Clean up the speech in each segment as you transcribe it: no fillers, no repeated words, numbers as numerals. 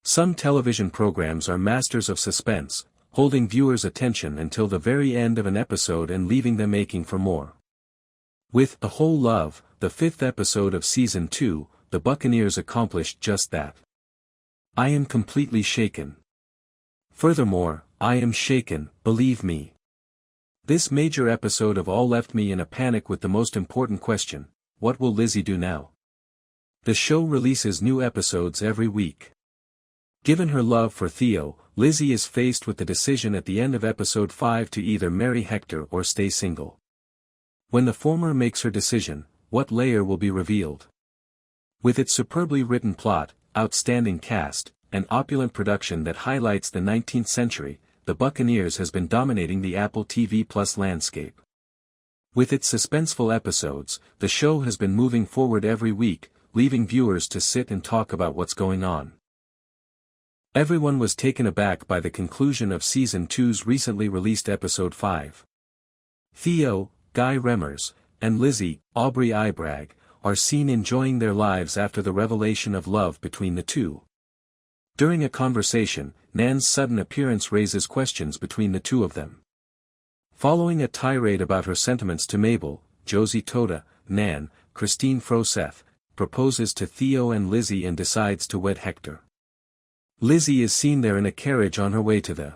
Some television programs are masters of suspense, holding viewers' attention until the very end of an episode and leaving them aching for more. With A Whole Love, the 5th episode of Season 2, the Buccaneers accomplished just that. I am completely shaken. Furthermore, I am shaken, believe me. This major episode of All left me in a panic with the most important question: what will Lizzy do now? The show releases new episodes every week. Given her love for Theo, Lizzy is faced with the decision at the end of episode 5 to either marry Hector or stay single. When the former makes her decision, what layer will be revealed? With its superbly written plot, outstanding cast, and opulent production that highlights the 19th century, the Buccaneers has been dominating the Apple TV Plus landscape. With its suspenseful episodes, the show has been moving forward every week, leaving viewers to sit and talk about what's going on. Everyone was taken aback by the conclusion of Season 2's recently released Episode 5. Theo, Guy Remmers, and Lizzy, Aubri Ibrag, are seen enjoying their lives after the revelation of love between the two. During a conversation, Nan's sudden appearance raises questions between the two of them. Following a tirade about her sentiments to Mabel, Josie Toda, Nan, Christine Froseth, proposes to Theo and Lizzy and decides to wed Hector. Lizzy is seen there in a carriage on her way to the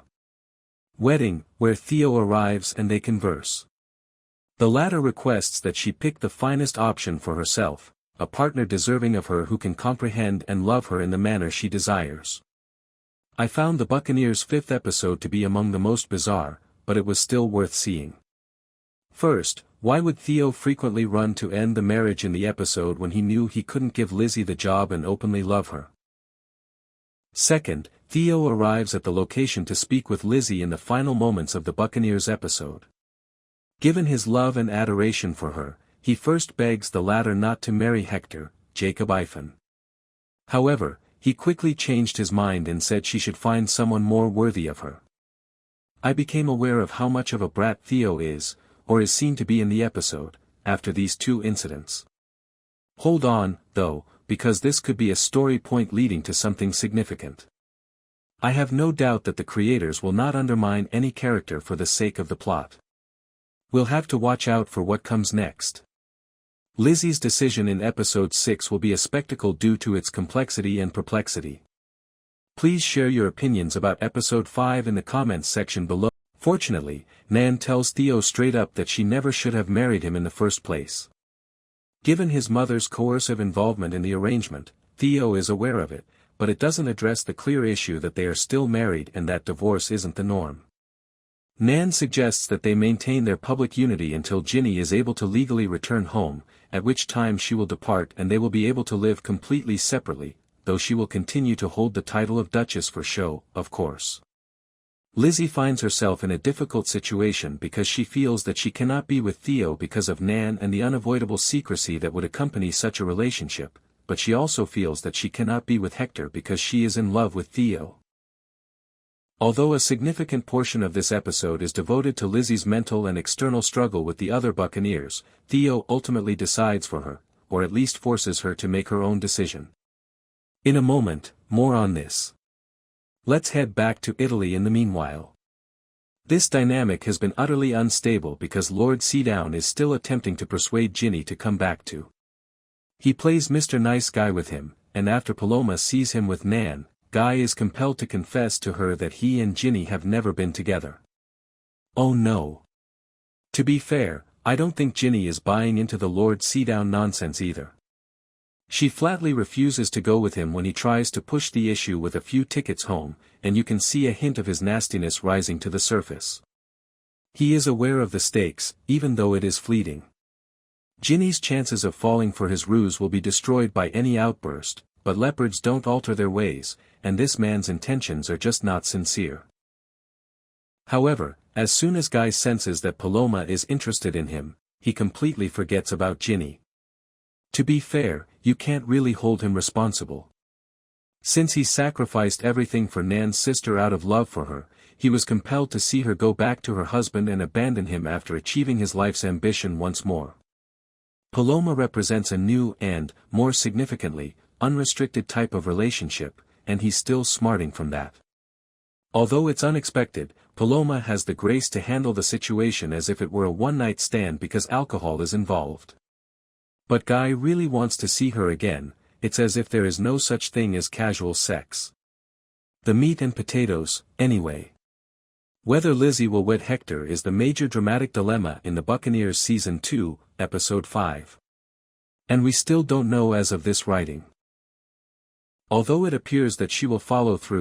wedding, where Theo arrives and they converse. The latter requests that she pick the finest option for herself, a partner deserving of her who can comprehend and love her in the manner she desires. I found the Buccaneers' 5th episode to be among the most bizarre, but it was still worth seeing. First, why would Theo frequently run to end the marriage in the episode when he knew he couldn't give Lizzy the job and openly love her? Second, Theo arrives at the location to speak with Lizzy in the final moments of the Buccaneers episode. Given his love and adoration for her, he first begs the latter not to marry Hector, Jacob Ifen. However, he quickly changed his mind and said she should find someone more worthy of her. I became aware of how much of a brat Theo is, or is seen to be in the episode, after these two incidents. Hold on, though, because this could be a story point leading to something significant. I have no doubt that the creators will not undermine any character for the sake of the plot. We'll have to watch out for what comes next. Lizzy's decision in episode 6 will be a spectacle due to its complexity and perplexity. Please share your opinions about episode 5 in the comments section below. Fortunately, Nan tells Theo straight up that she never should have married him in the first place. Given his mother's coercive involvement in the arrangement, Theo is aware of it, but it doesn't address the clear issue that they are still married and that divorce isn't the norm. Nan suggests that they maintain their public unity until Ginny is able to legally return home, at which time she will depart and they will be able to live completely separately, though she will continue to hold the title of Duchess for show, of course. Lizzy finds herself in a difficult situation because she feels that she cannot be with Theo because of Nan and the unavoidable secrecy that would accompany such a relationship, but she also feels that she cannot be with Hector because she is in love with Theo. Although a significant portion of this episode is devoted to Lizzy's mental and external struggle with the other Buccaneers, Theo ultimately decides for her, or at least forces her to make her own decision. In a moment, more on this. Let's head back to Italy in the meanwhile. This dynamic has been utterly unstable because Lord Seadown is still attempting to persuade Ginny to come back to. He plays Mr. Nice Guy with him, and after Paloma sees him with Nan, Guy is compelled to confess to her that he and Ginny have never been together. Oh no. To be fair, I don't think Ginny is buying into the Lord Seadown nonsense either. She flatly refuses to go with him when he tries to push the issue with a few tickets home, and you can see a hint of his nastiness rising to the surface. He is aware of the stakes, even though it is fleeting. Ginny's chances of falling for his ruse will be destroyed by any outburst, but leopards don't alter their ways, and this man's intentions are just not sincere. However, as soon as Guy senses that Paloma is interested in him, he completely forgets about Ginny. To be fair, you can't really hold him responsible. Since he sacrificed everything for Nan's sister out of love for her, he was compelled to see her go back to her husband and abandon him after achieving his life's ambition once more. Paloma represents a new and, more significantly, unrestricted type of relationship, and he's still smarting from that. Although it's unexpected, Paloma has the grace to handle the situation as if it were a one-night stand because alcohol is involved. But Guy really wants to see her again. It's as if there is no such thing as casual sex. The meat and potatoes, anyway. Whether Lizzy will wed Hector is the major dramatic dilemma in the Buccaneers Season 2, Episode 5. And we still don't know as of this writing. Although it appears that she will follow through,